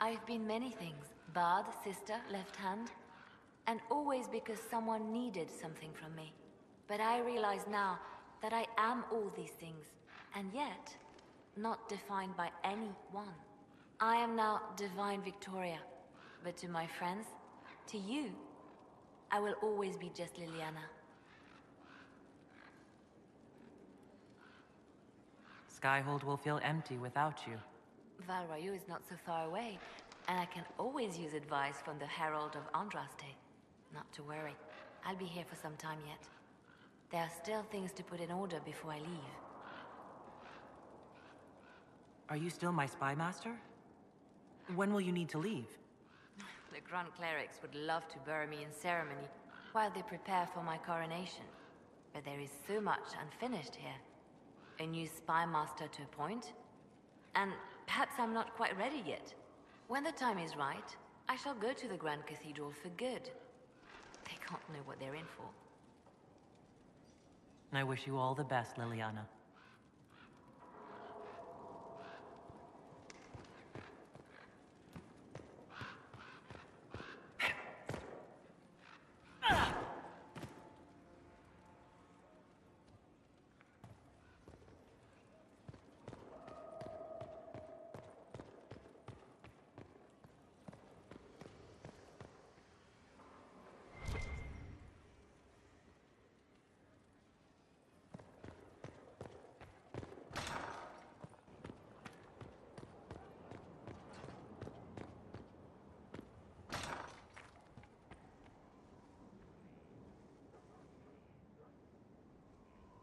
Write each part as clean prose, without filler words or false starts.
I've been many things. Bard, sister, left hand. And always because someone needed something from me. But I realize now that I am all these things, and yet, not defined by any one. I am now Divine Victoria, but to my friends, to you, I will always be just Liliana. Skyhold will feel empty without you. Val Royeaux is not so far away, and I can always use advice from the Herald of Andraste. Not to worry, I'll be here for some time yet. There are still things to put in order before I leave. Are you still my spy master? When will you need to leave? The Grand Clerics would love to bury me in ceremony while they prepare for my coronation. But there is so much unfinished here. A new spy master to appoint, and perhaps I'm not quite ready yet. When the time is right, I shall go to the Grand Cathedral for good. They can't know what they're in for. I wish you all the best, Liliana.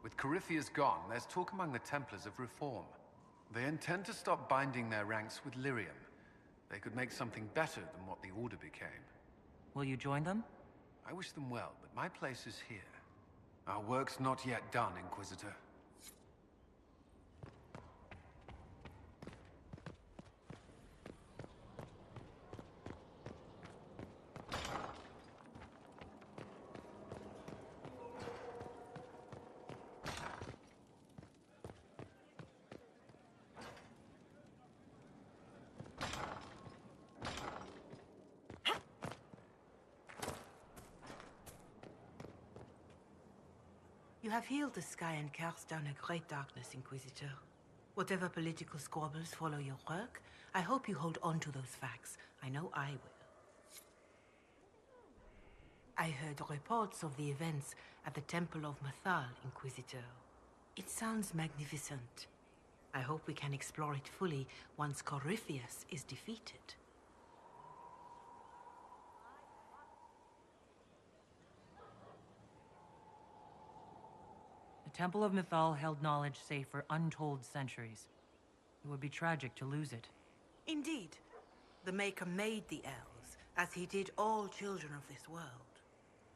With Corypheus gone, there's talk among the Templars of reform. They intend to stop binding their ranks with Lyrium. They could make something better than what the Order became. Will you join them? I wish them well, but my place is here. Our work's not yet done, Inquisitor. You have healed the sky and cast down a great darkness, Inquisitor. Whatever political squabbles follow your work, I hope you hold on to those facts. I know I will. I heard reports of the events at the Temple of Mathal, Inquisitor. It sounds magnificent. I hope we can explore it fully once Corypheus is defeated. The Temple of Mythal held knowledge safe for untold centuries. It would be tragic to lose it. Indeed. The Maker made the elves, as he did all children of this world.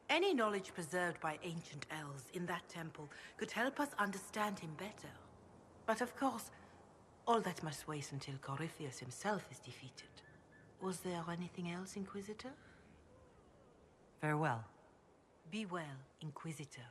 Any knowledge preserved by ancient elves in that temple could help us understand him better. But of course, all that must wait until Corypheus himself is defeated. Was there anything else, Inquisitor? Farewell. Be well, Inquisitor.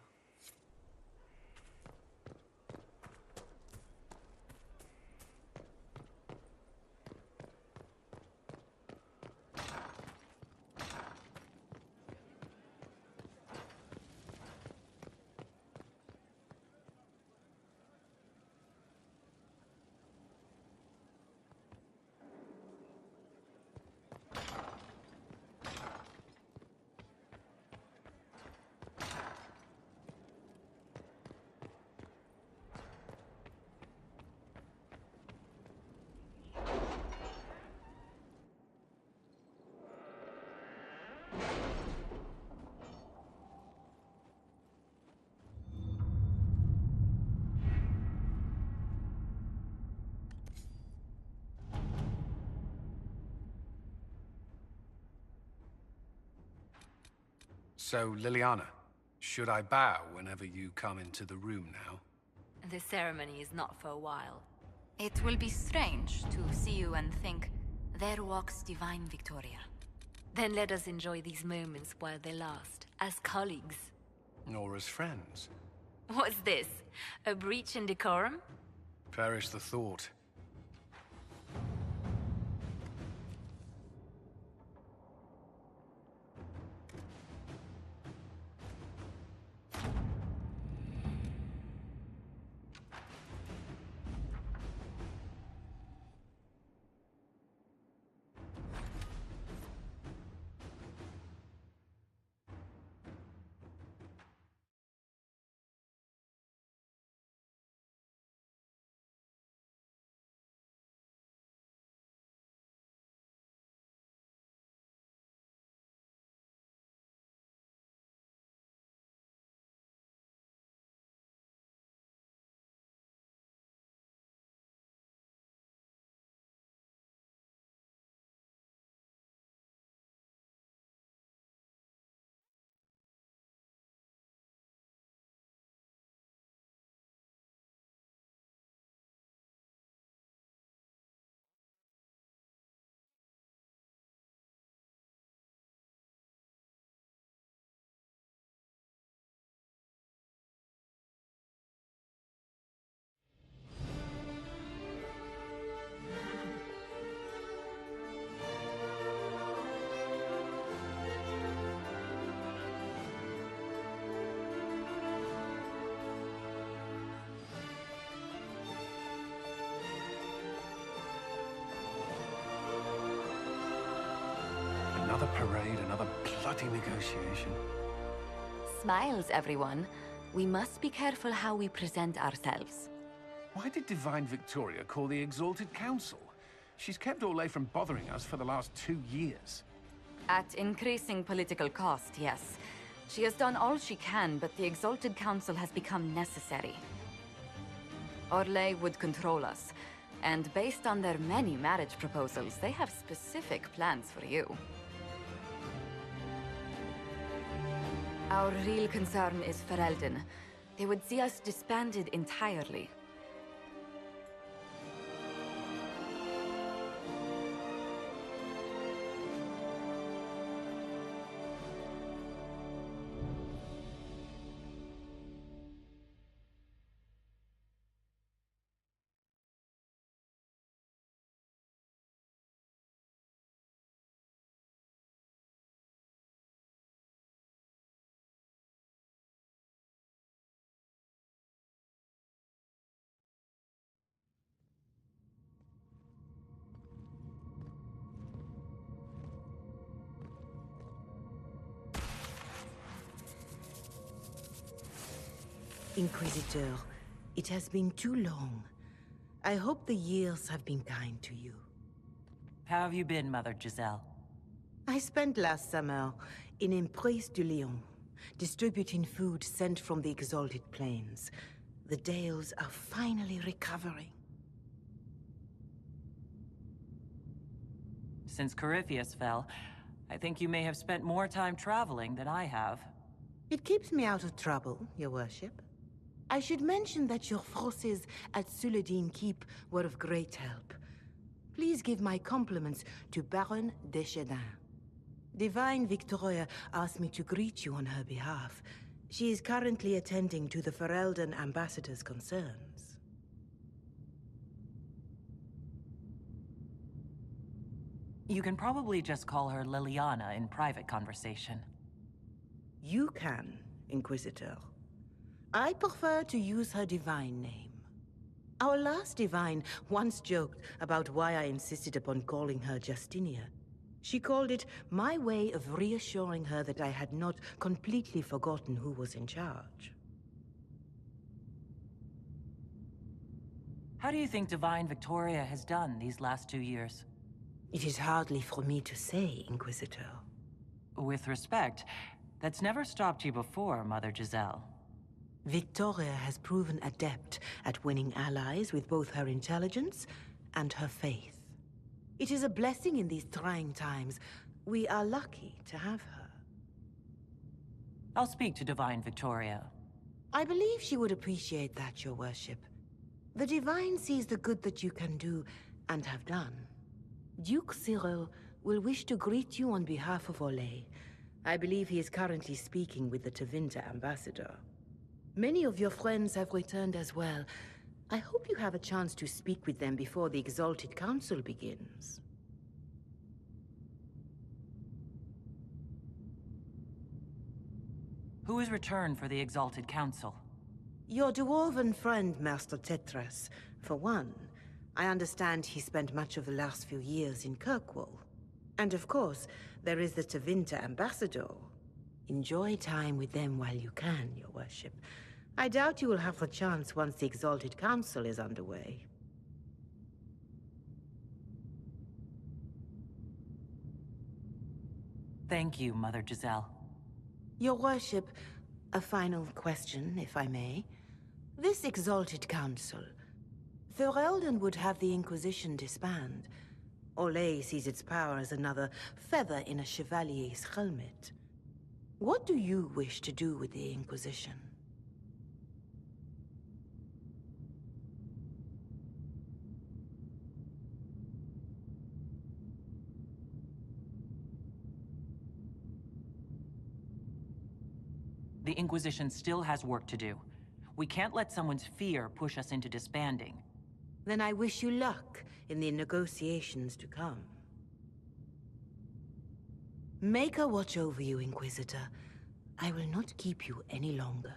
So, Liliana, should I bow whenever you come into the room now? The ceremony is not for a while. It will be strange to see you and think, There walks Divine Victoria. Then let us enjoy these moments while they last, as colleagues. Nor as friends. What's this? A breach in decorum? Perish the thought. Another parade, another bloody negotiation. Smiles, everyone. We must be careful how we present ourselves. Why did Divine Victoria call the Exalted Council? She's kept Orlais from bothering us for the last 2 years. At increasing political cost, yes. She has done all she can, but the Exalted Council has become necessary. Orlais would control us, and based on their many marriage proposals, they have specific plans for you. Our real concern is Ferelden. They would see us disbanded entirely. Inquisitor, it has been too long. I hope the years have been kind to you. How have you been, Mother Giselle? I spent last summer in Emprise de Lyon, distributing food sent from the Exalted Plains. The Dales are finally recovering. Since Corypheus fell, I think you may have spent more time traveling than I have. It keeps me out of trouble, Your Worship. I should mention that your forces at Suladin Keep were of great help. Please give my compliments to Baron Deschedin. Divine Victoria asked me to greet you on her behalf. She is currently attending to the Ferelden ambassador's concerns. You can probably just call her Liliana in private conversation. You can, Inquisitor. I prefer to use her divine name. Our last divine once joked about why I insisted upon calling her Justinia. She called it my way of reassuring her that I had not completely forgotten who was in charge. How do you think Divine Victoria has done these last 2 years? It is hardly for me to say, Inquisitor. With respect, that's never stopped you before, Mother Giselle. Victoria has proven adept at winning allies with both her intelligence and her faith. It is a blessing in these trying times. We are lucky to have her. I'll speak to Divine Victoria. I believe she would appreciate that, Your Worship. The Divine sees the good that you can do and have done. Duke Cyril will wish to greet you on behalf of Orlais. I believe he is currently speaking with the Tevinter ambassador. Many of your friends have returned as well. I hope you have a chance to speak with them before the Exalted Council begins. Who has returned for the Exalted Council? Your dwarven friend, Master Tetras. For one, I understand he spent much of the last few years in Kirkwall. And of course, there is the Tevinter ambassador. Enjoy time with them while you can, Your Worship. I doubt you will have the chance once the Exalted Council is underway. Thank you, Mother Giselle. Your Worship, a final question, if I may. This Exalted Council, Ferelden would have the Inquisition disband. Orlais sees its power as another feather in a chevalier's helmet. What do you wish to do with the Inquisition? The Inquisition still has work to do. We can't let someone's fear push us into disbanding. Then I wish you luck in the negotiations to come. Maker watch over you, Inquisitor. I will not keep you any longer.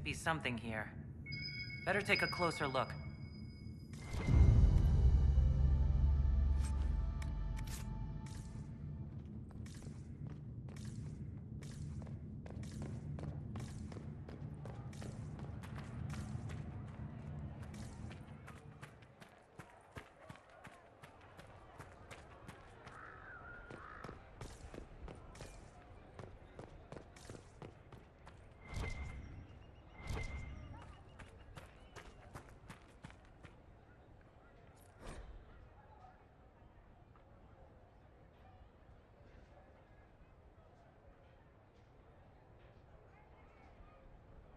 be something here. Better take a closer look.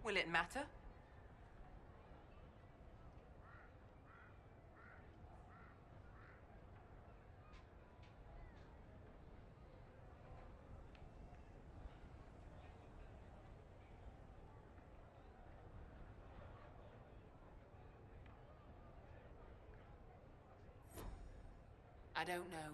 Will it matter? I don't know.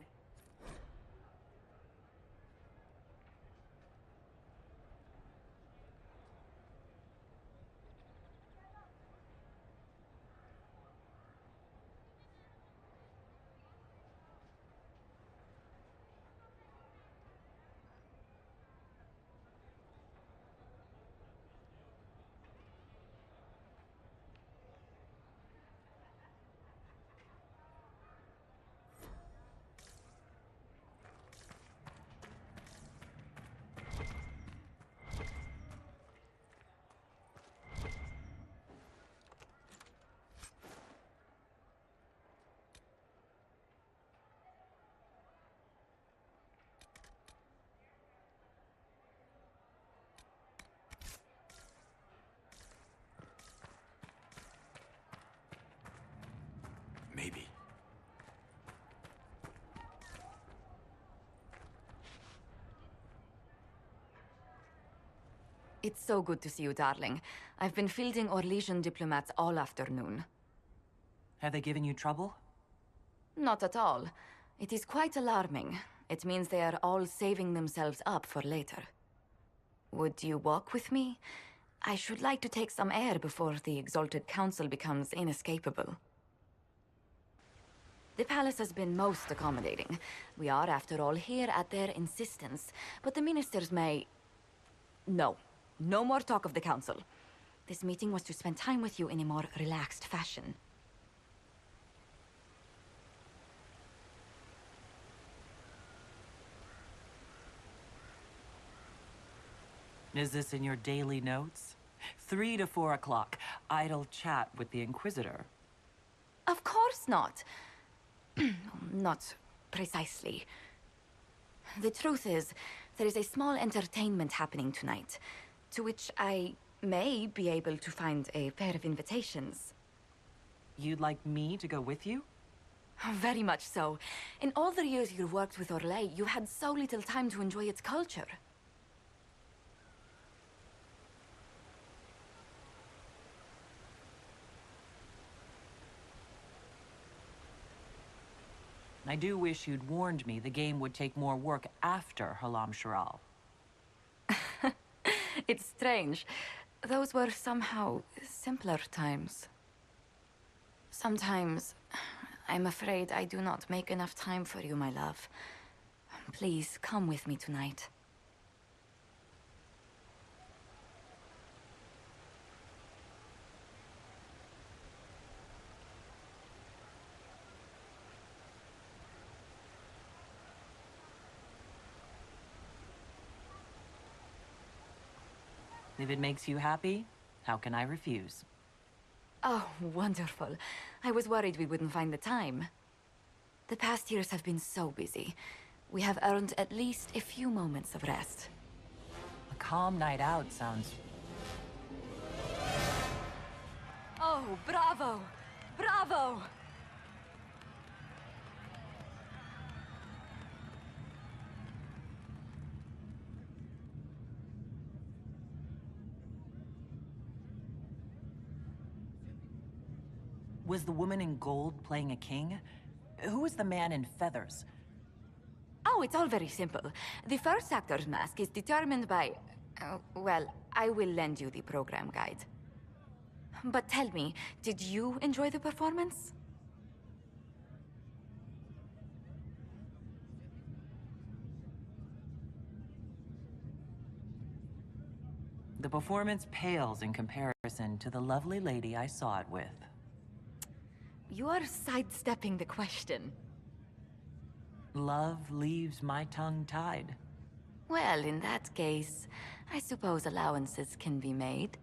Maybe. It's so good to see you, darling. I've been fielding Orlesian diplomats all afternoon. Have they given you trouble? Not at all. It is quite alarming. It means they are all saving themselves up for later. Would you walk with me? I should like to take some air before the Exalted Council becomes inescapable. The palace has been most accommodating. We are, after all, here at their insistence. But the ministers may... No. No more talk of the council. This meeting was to spend time with you in a more relaxed fashion. Is this in your daily notes? 3 to 4 o'clock. Idle chat with the Inquisitor. Of course not. Not precisely. The truth is, there is a small entertainment happening tonight, to which I may be able to find a pair of invitations. You'd like me to go with you? Very much so. In all the years you worked with Orlais, you had so little time to enjoy its culture. I do wish you'd warned me the game would take more work after Halam Sharal. It's strange. Those were somehow simpler times. Sometimes, I'm afraid I do not make enough time for you, my love. Please, come with me tonight. If it makes you happy, how can I refuse? Oh, wonderful. I was worried we wouldn't find the time. The past years have been so busy. We have earned at least a few moments of rest. A calm night out sounds... Oh, bravo! Bravo! Was the woman in gold playing a king? Who was the man in feathers? Oh, it's all very simple. The first actor's mask is determined by... well, I will lend you the program guide. But tell me, did you enjoy the performance? The performance pales in comparison to the lovely lady I saw it with. You are sidestepping the question. Love leaves my tongue tied. Well, in that case, I suppose allowances can be made.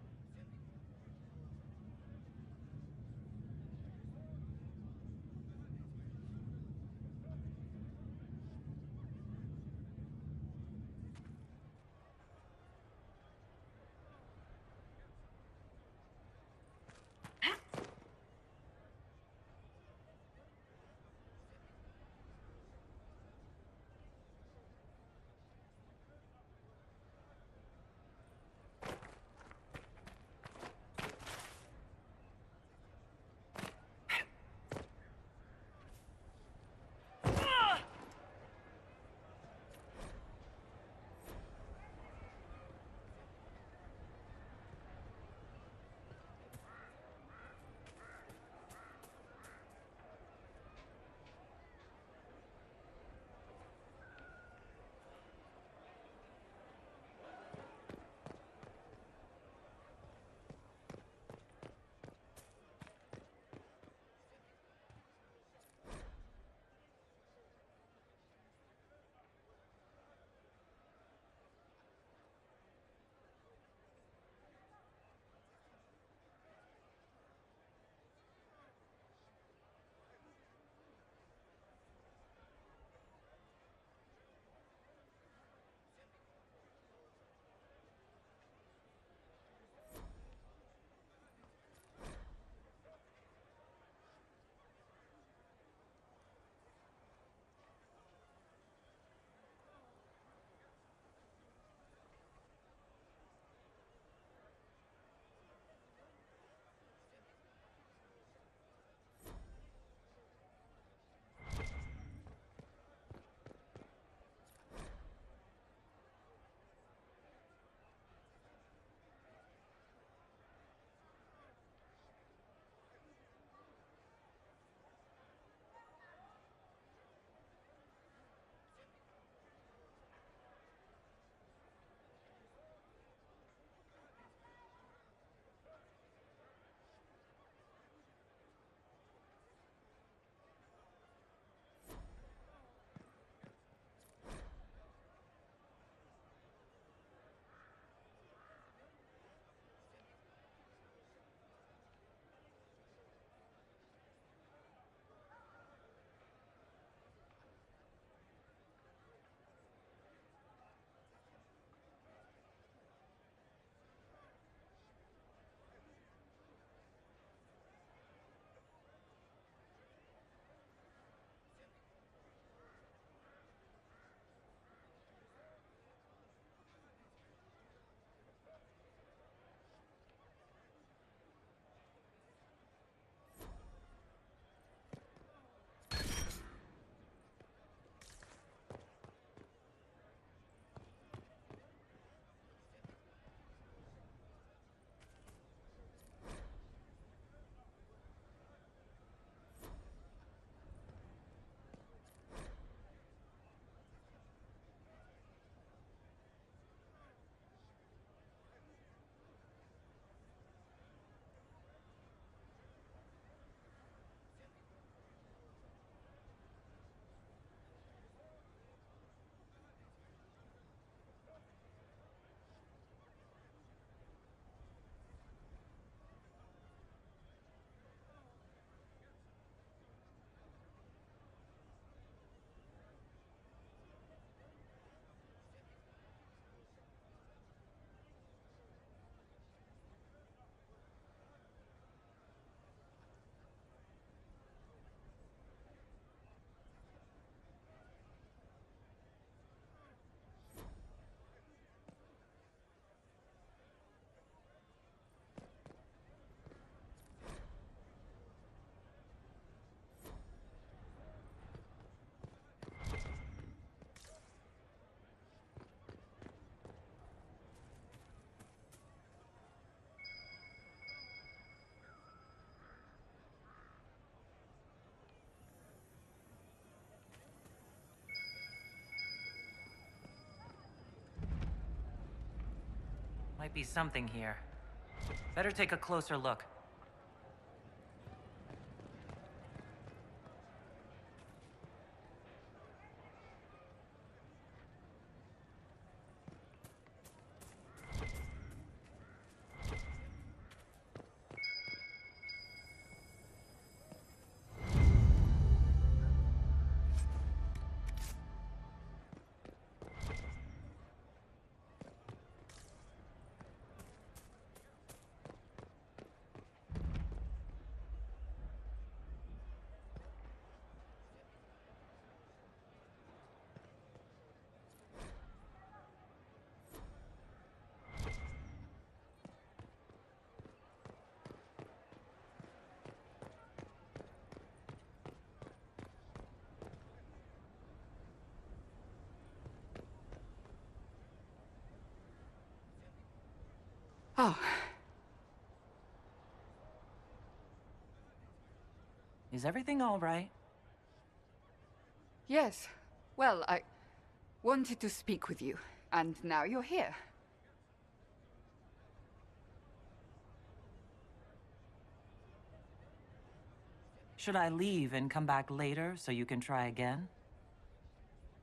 Might be something here. Better take a closer look. Oh, Is everything all right? yes. Well, I wanted to speak with you, and now you're here. Should I leave and come back later so you can try again?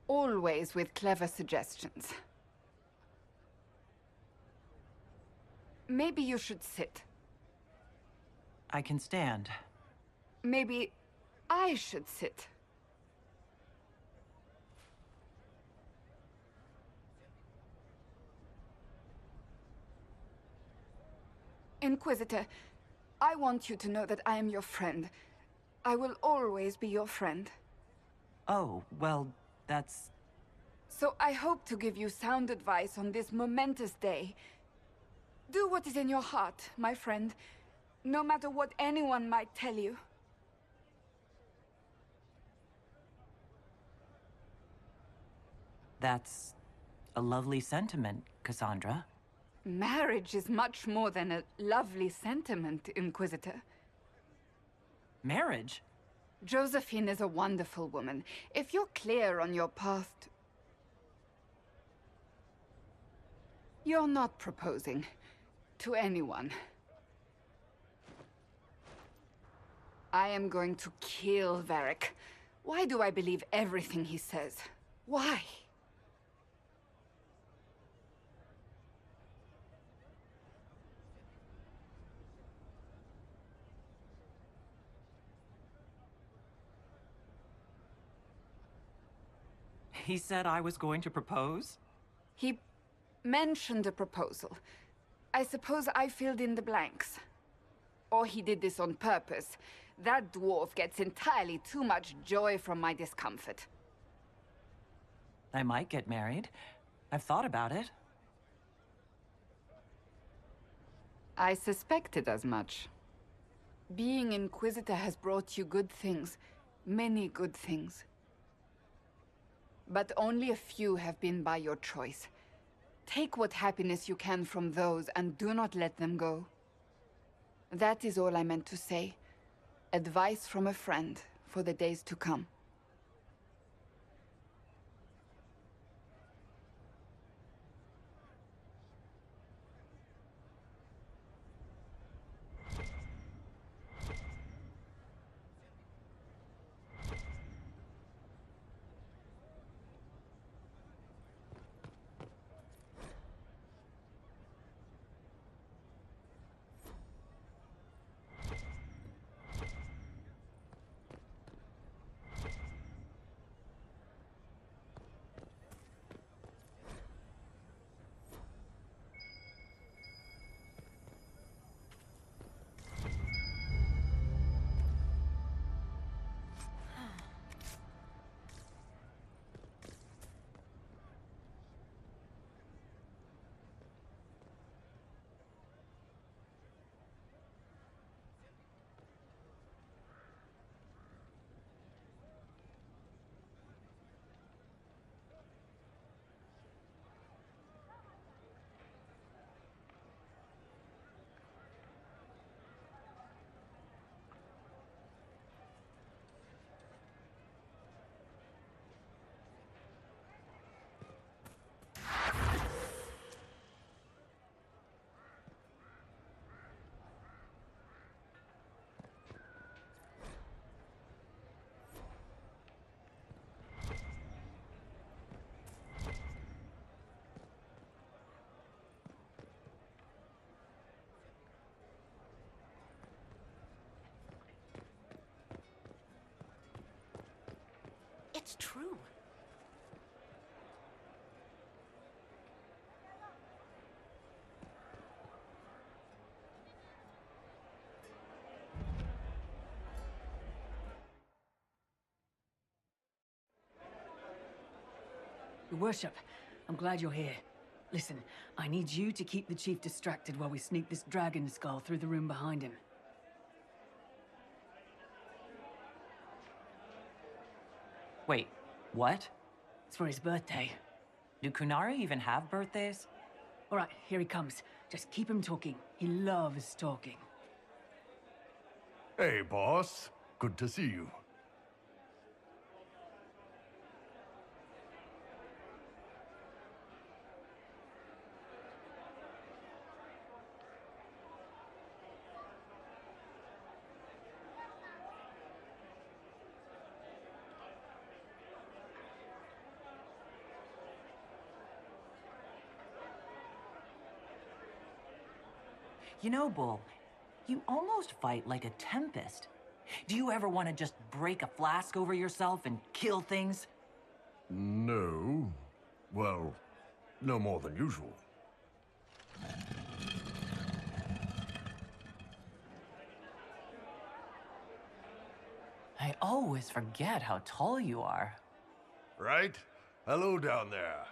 Always with clever suggestions. Maybe you should sit. I can stand. Maybe I should sit. Inquisitor, I want you to know that I am your friend. I will always be your friend. Oh, well, that's... So I hope to give you sound advice on this momentous day. Do what is in your heart, my friend, no matter what anyone might tell you. That's a lovely sentiment, Cassandra. Marriage is much more than a lovely sentiment, Inquisitor. Marriage? Josephine is a wonderful woman. If you're clear on your path to... You're not proposing to anyone. I am going to kill Varric. Why do I believe everything he says? Why? He said I was going to propose? He mentioned a proposal. I suppose I filled in the blanks. Or he did this on purpose. That dwarf gets entirely too much joy from my discomfort. I might get married. I've thought about it. I suspected as much. Being Inquisitor has brought you good things. Many good things. But only a few have been by your choice. Take what happiness you can from those and do not let them go. That is all I meant to say. Advice from a friend for the days to come. it's true. Your worship, I'm glad you're here. Listen, I need you to keep the chief distracted while we sneak this dragon skull through the room behind him. Wait, what? It's for his birthday. Do Kunari even have birthdays? All right, here he comes. Just keep him talking. He loves talking. Hey, boss. Good to see you. You know, Bull, you almost fight like a tempest. Do you ever want to just break a flask over yourself and kill things? No. Well, no more than usual. I always forget how tall you are. Right? Hello down there.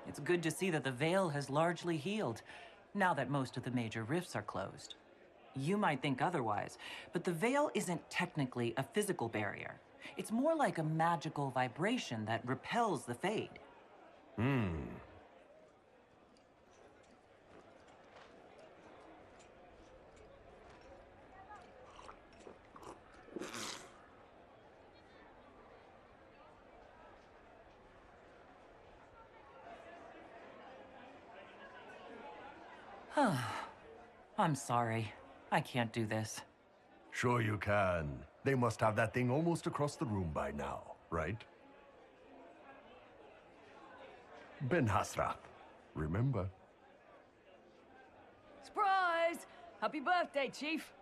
It's good to see that the Veil has largely healed, now that most of the major rifts are closed. You might think otherwise, but the Veil isn't technically a physical barrier. It's more like a magical vibration that repels the Fade. I'm sorry. I can't do this. Sure you can. They must have that thing almost across the room by now, right? Ben Hasrath, remember? Surprise! Happy birthday, Chief!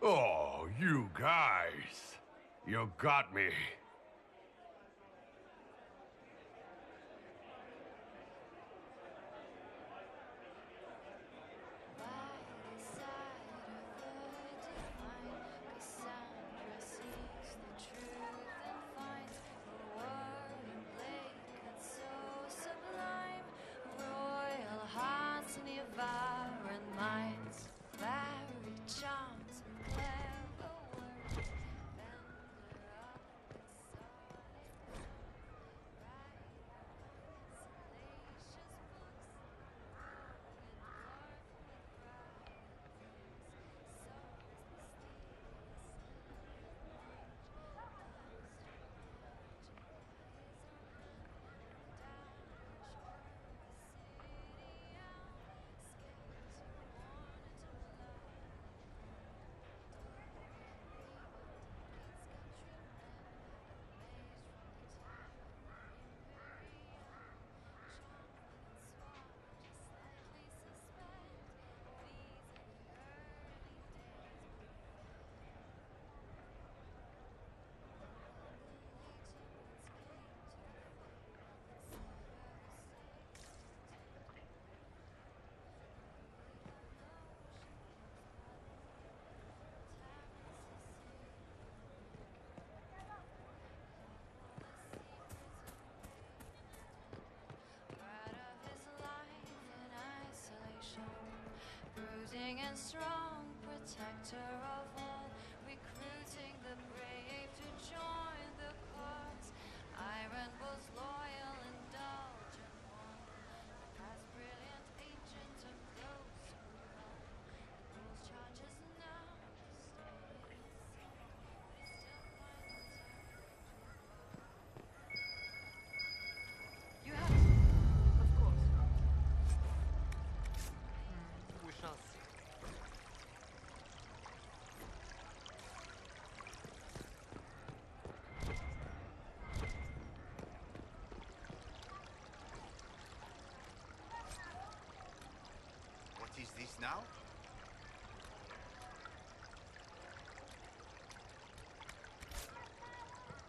Oh, you guys. You got me. And strong, protector of all, recruiting the brave to join the cause. Iron was loyal, indulgent one, the past brilliant agent of those who run. The rules charges now stay, but it's still find the time to grow. You have it. Of course. We shall see.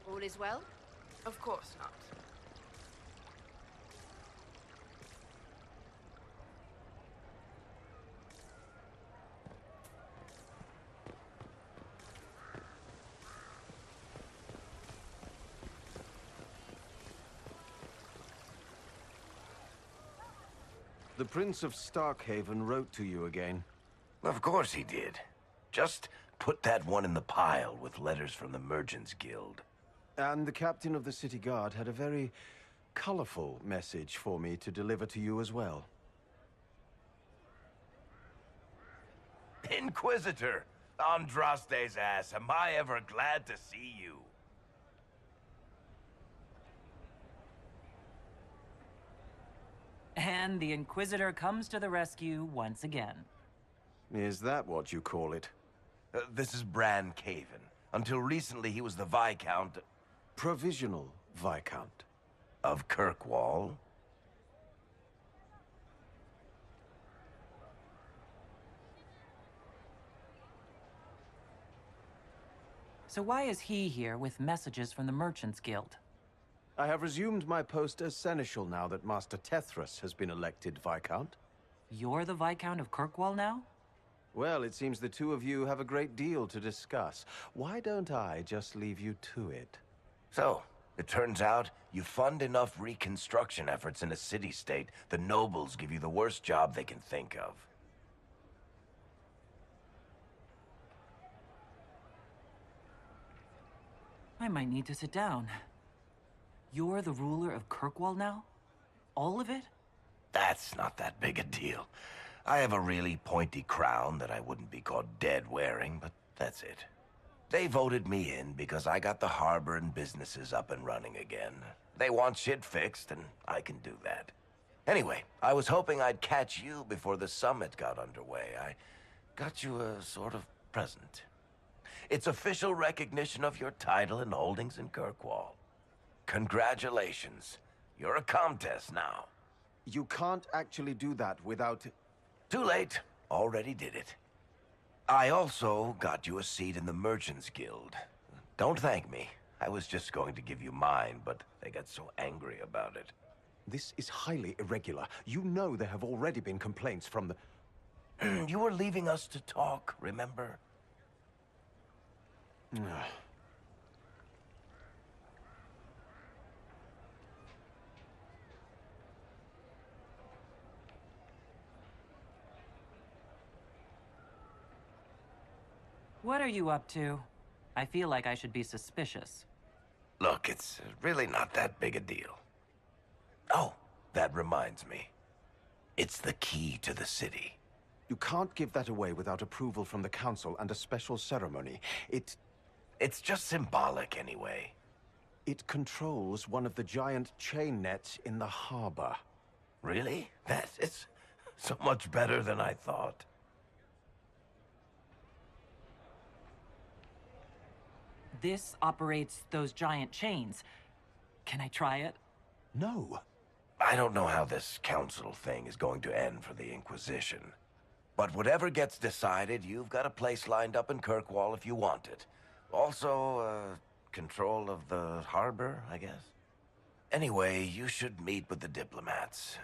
All is well? Of course not. The Prince of Starkhaven wrote to you again. Of course he did. Just put that one in the pile with letters from the Merchants Guild. And the captain of the city guard had a very colorful message for me to deliver to you as well. Inquisitor! Andraste's ass, am I ever glad to see you? And the Inquisitor comes to the rescue once again. Is that what you call it? This is Bran Caven. Until recently, he was the Viscount... Provisional Viscount. Of Kirkwall. So why is he here with messages from the Merchants Guild? I have resumed my post as Seneschal now that Master Tethras has been elected Viscount. You're the Viscount of Kirkwall now? Well, it seems the two of you have a great deal to discuss. Why don't I just leave you to it? So, it turns out you fund enough reconstruction efforts in a city-state, the nobles give you the worst job they can think of. I might need to sit down. You're the ruler of Kirkwall now? All of it? That's not that big a deal. I have a really pointy crown that I wouldn't be caught dead wearing, but that's it. They voted me in because I got the harbor and businesses up and running again. They want shit fixed, and I can do that. Anyway, I was hoping I'd catch you before the summit got underway. I got you a sort of present. It's official recognition of your title and holdings in Kirkwall. Congratulations. You're a Comtesse now. You can't actually do that without... Too late. Already did it. I also got you a seat in the Merchants Guild. Don't thank me. I was just going to give you mine, but they got so angry about it. This is highly irregular. You know there have already been complaints from the... You were leaving us to talk, remember? What are you up to? I feel like I should be suspicious. Look, it's really not that big a deal. Oh, that reminds me. It's the key to the city. You can't give that away without approval from the council and a special ceremony. It's just symbolic anyway. It controls one of the giant chain nets in the harbor. Really? That is so much better than I thought. This operates those giant chains. Can I try it? No. I don't know how this council thing is going to end for the Inquisition. But whatever gets decided, you've got a place lined up in Kirkwall if you want it. Also, control of the harbor, I guess. Anyway, you should meet with the diplomats.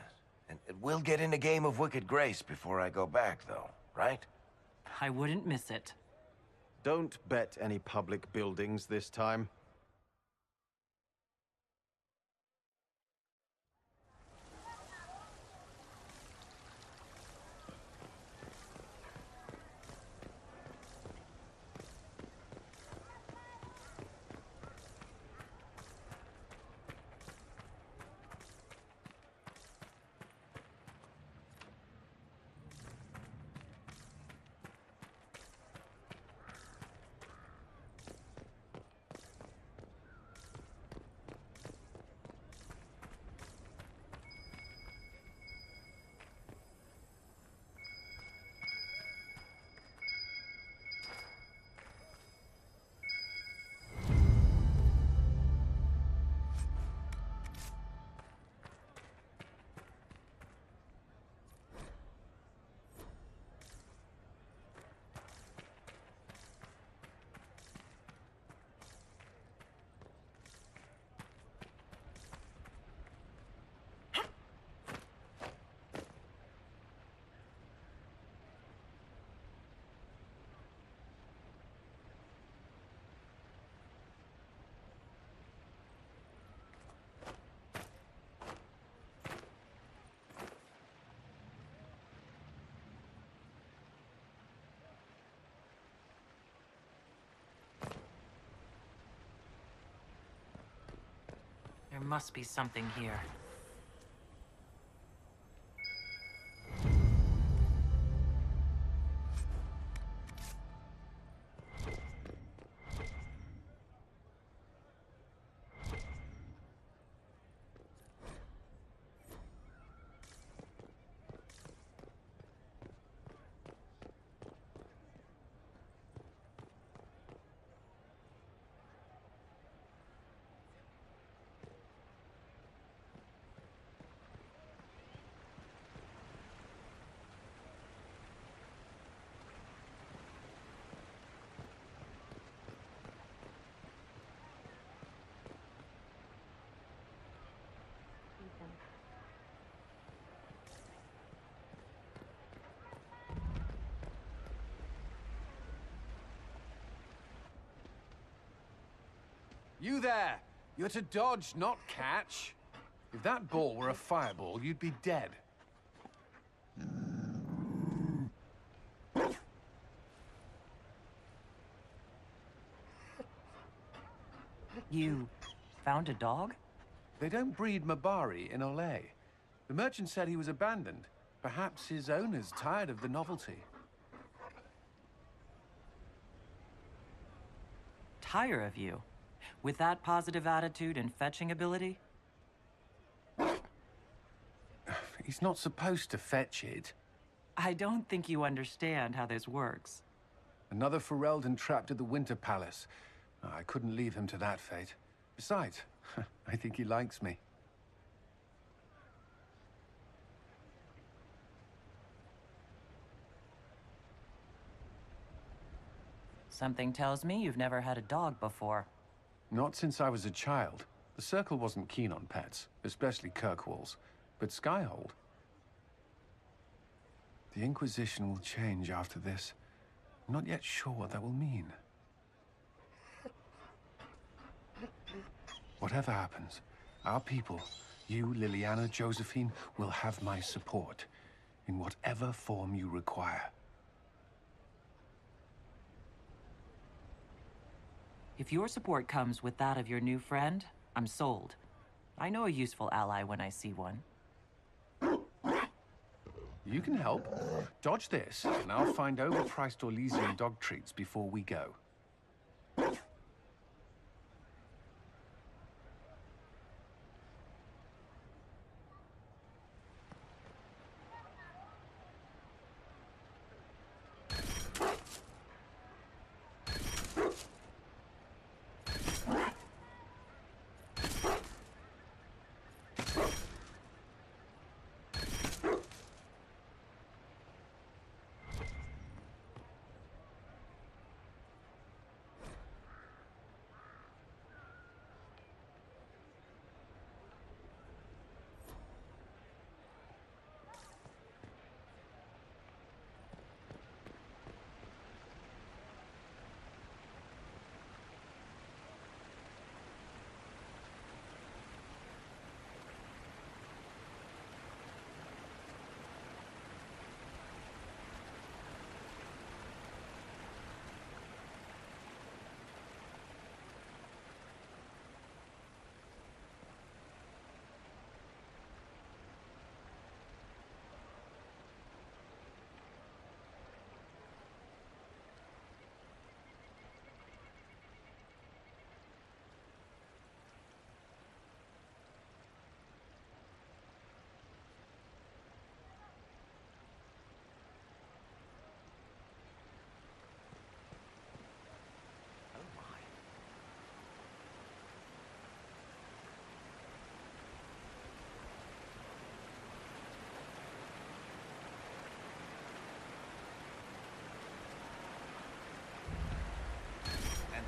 And we'll get in a game of Wicked Grace before I go back, though, right? I wouldn't miss it. Don't bet any public buildings this time. must be something here. You there! You're to dodge, not catch. If that ball were a fireball, you'd be dead. You found a dog? They don't breed Mabari in Olay. The merchant said he was abandoned. Perhaps his owner's tired of the novelty. Tire of you? With that positive attitude and fetching ability? He's not supposed to fetch it. I don't think you understand how this works. Another Ferelden trapped at the Winter Palace. I couldn't leave him to that fate. Besides, I think he likes me. Something tells me you've never had a dog before. Not since I was a child. The Circle wasn't keen on pets, especially Kirkwalls. But Skyhold... The Inquisition will change after this. I'm not yet sure what that will mean. Whatever happens, our people, you, Liliana, Josephine, will have my support. In whatever form you require. If your support comes with that of your new friend, I'm sold. I know a useful ally when I see one. You can help. Dodge this, and I'll find overpriced Orlesian dog treats before we go.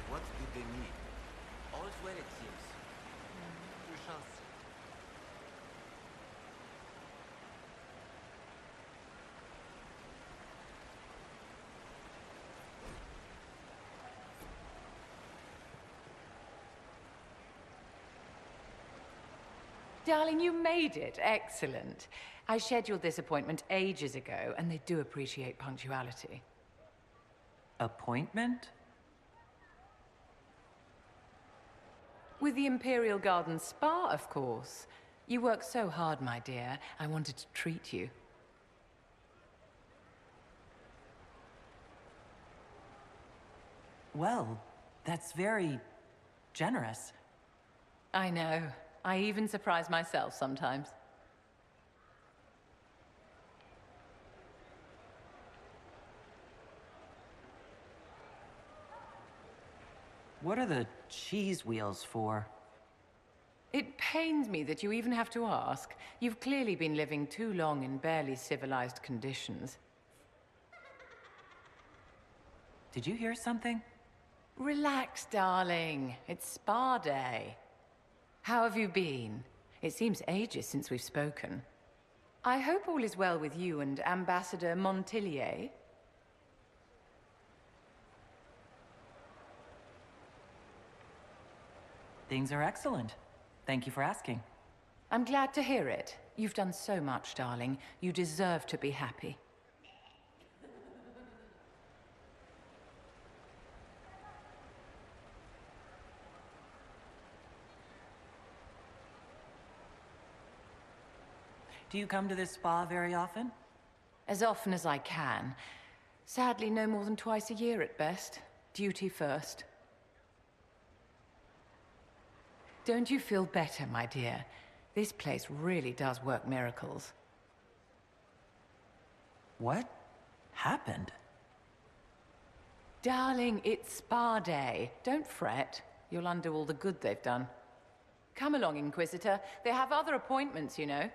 What do they need? All's well, it seems. We shall see. Darling, you made it. Excellent. I scheduled this appointment ages ago, and they do appreciate punctuality. Appointment? With the Imperial Garden Spa, of course. You work so hard, my dear. I wanted to treat you. Well, that's very generous. I know. I even surprise myself sometimes. What are the cheese wheels for? It pains me that you even have to ask. You've clearly been living too long in barely civilized conditions. Did you hear something? Relax, darling. It's spa day. How have you been? It seems ages since we've spoken. I hope all is well with you and Ambassador Montillier. Things are excellent. Thank you for asking. I'm glad to hear it. You've done so much, darling. You deserve to be happy. Do you come to this spa very often? As often as I can. Sadly, no more than twice a year at best. Duty first. Don't you feel better, my dear? This place really does work miracles. What happened? Darling, it's spa day. Don't fret. You'll undo all the good they've done. Come along, Inquisitor. They have other appointments, you know.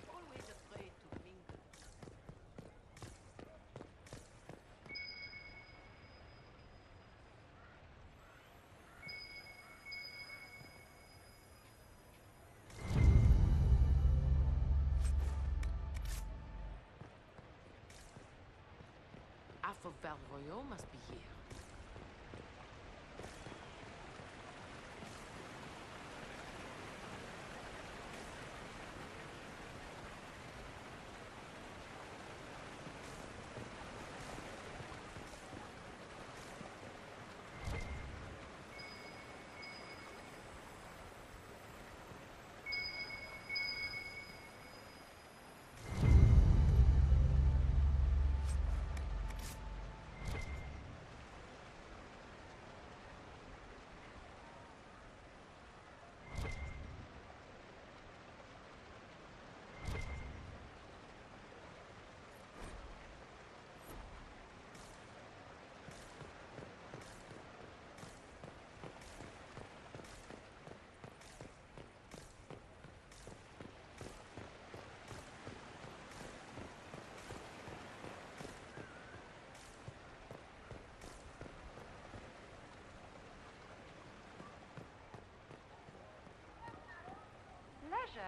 Always afraid to mingle. Alpha Valroyo must be here. Leisure.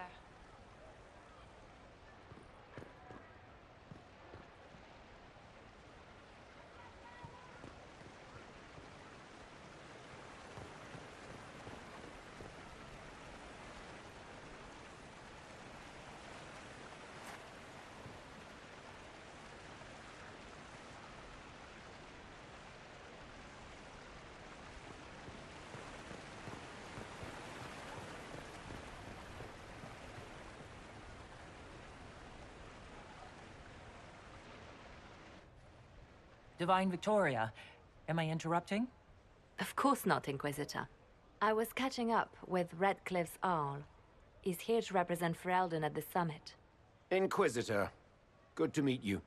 Divine Victoria, am I interrupting? Of course not, Inquisitor. I was catching up with Redcliffe's Arl. He's here to represent Ferelden at the summit. Inquisitor, good to meet you.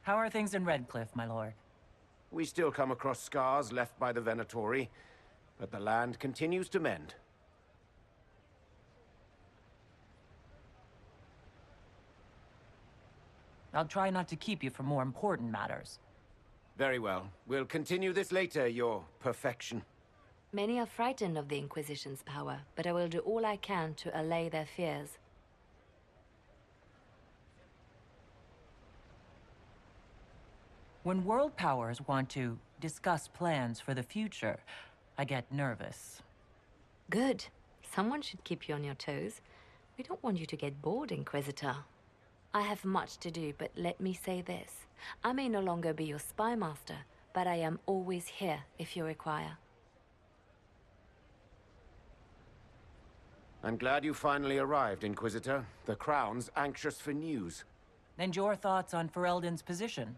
How are things in Redcliffe, my lord? We still come across scars left by the Venatori, but the land continues to mend. I'll try not to keep you from more important matters. Very well. We'll continue this later, your perfection. Many are frightened of the Inquisition's power, but I will do all I can to allay their fears. When world powers want to discuss plans for the future, I get nervous. Good. Someone should keep you on your toes. We don't want you to get bored, Inquisitor. I have much to do, but let me say this. I may no longer be your spy master, but I am always here if you require. I'm glad you finally arrived, Inquisitor. The Crown's anxious for news. And your thoughts on Ferelden's position?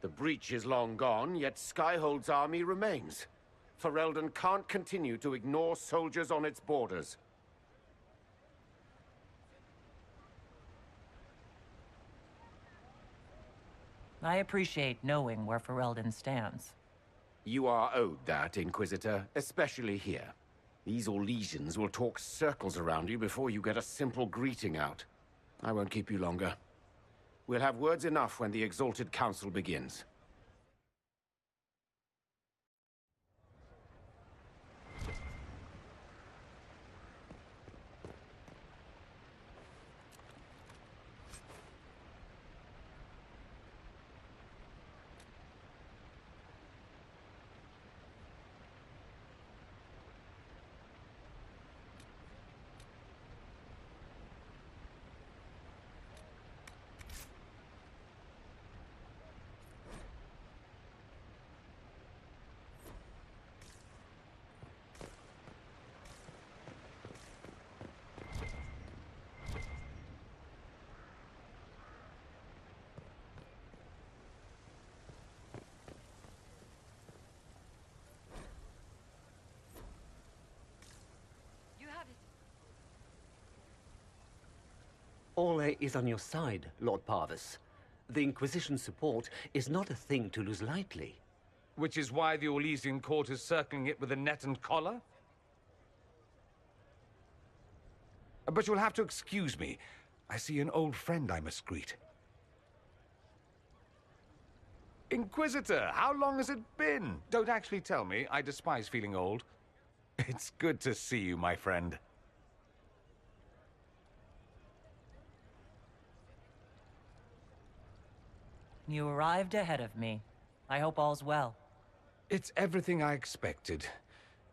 The breach is long gone, yet Skyhold's army remains. Ferelden can't continue to ignore soldiers on its borders. I appreciate knowing where Ferelden stands. You are owed that, Inquisitor, especially here. These Orlesians will talk circles around you before you get a simple greeting out. I won't keep you longer. We'll have words enough when the Exalted Council begins. Orlais is on your side, Lord Parvis. The Inquisition's support is not a thing to lose lightly. Which is why the Orlesian court is circling it with a net and collar? But you'll have to excuse me. I see an old friend I must greet. Inquisitor, how long has it been? Don't actually tell me. I despise feeling old. It's good to see you, my friend. You arrived ahead of me. I hope all's well. It's everything I expected.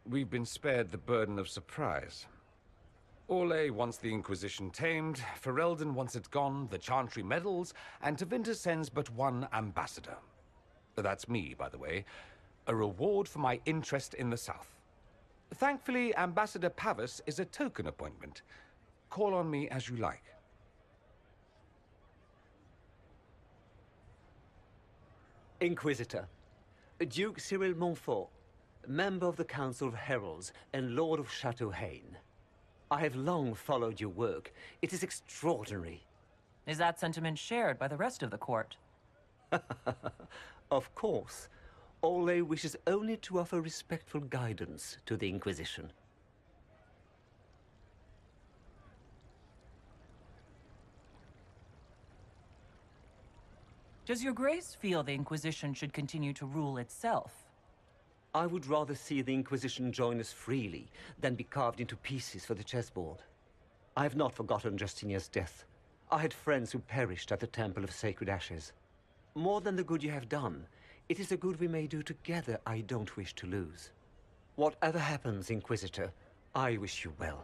We've been spared the burden of surprise. Orlais wants the Inquisition tamed, Ferelden wants it gone, the Chantry meddles, and Tevinter sends but one ambassador. That's me, by the way. A reward for my interest in the South. Thankfully, Ambassador Pavis is a token appointment. Call on me as you like. Inquisitor, Duke Cyril Montfort, member of the Council of Heralds and Lord of Chateau Haine. I have long followed your work. It is extraordinary. Is that sentiment shared by the rest of the court? Of course. Orlais wishes only to offer respectful guidance to the Inquisition. Does your grace feel the Inquisition should continue to rule itself? I would rather see the Inquisition join us freely than be carved into pieces for the chessboard. I have not forgotten Justinia's death. I had friends who perished at the Temple of Sacred Ashes. More than the good you have done, it is a good we may do together I don't wish to lose. Whatever happens, Inquisitor, I wish you well.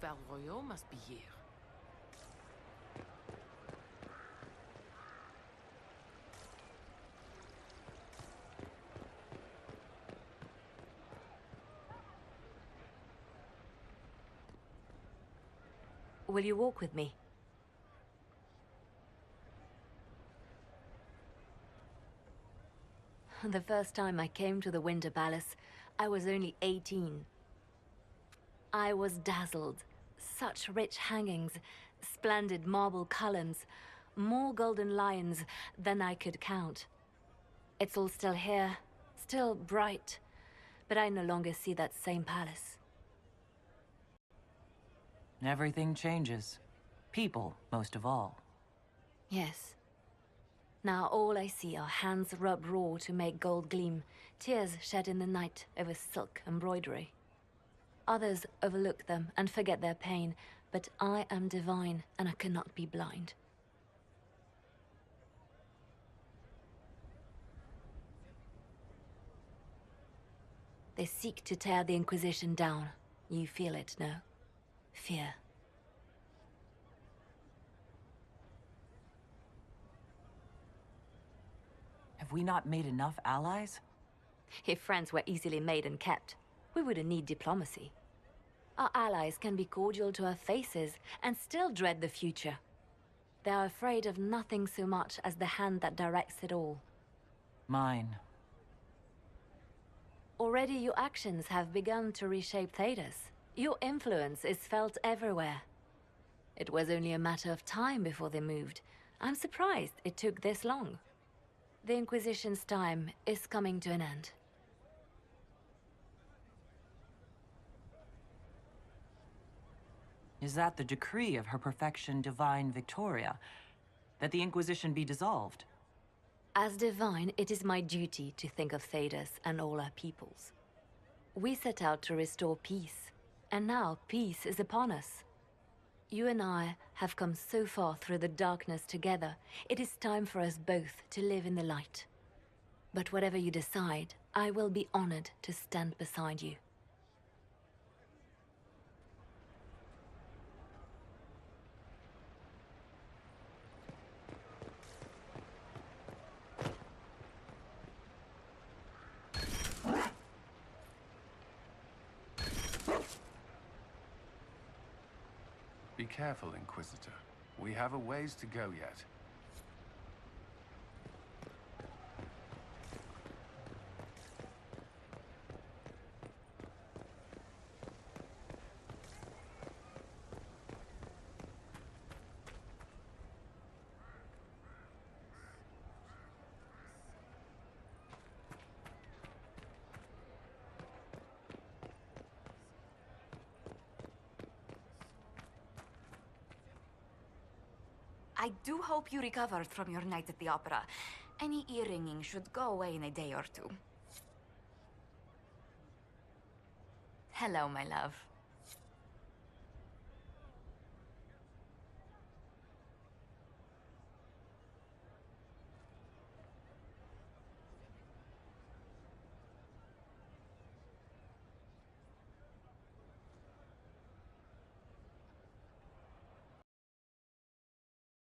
Val Royal must be here. Will you walk with me? The first time I came to the Winter Palace, I was only 18. I was dazzled. Such rich hangings, splendid marble columns, more golden lions than I could count. It's all still here, still bright, but I no longer see that same palace. Everything changes. People, most of all. Yes. Now all I see are hands rubbed raw to make gold gleam, tears shed in the night over silk embroidery. Others overlook them and forget their pain, but I am divine and I cannot be blind. They seek to tear the Inquisition down. You feel it, no? Fear. Have we not made enough allies? If friends were easily made and kept, we wouldn't need diplomacy. Our allies can be cordial to our faces and still dread the future. They are afraid of nothing so much as the hand that directs it all. Mine. Already your actions have begun to reshape Thedas. Your influence is felt everywhere. It was only a matter of time before they moved. I'm surprised it took this long. The Inquisition's time is coming to an end. Is that the decree of Her Perfection Divine Victoria? That the Inquisition be dissolved? As divine, it is my duty to think of Thedas and all our peoples. We set out to restore peace, and now peace is upon us. You and I have come so far through the darkness together, it is time for us both to live in the light. But whatever you decide, I will be honored to stand beside you. Be careful, Inquisitor. We have a ways to go yet. I do hope you recovered from your night at the opera. Any ear-ringing should go away in a day or two. Hello, my love.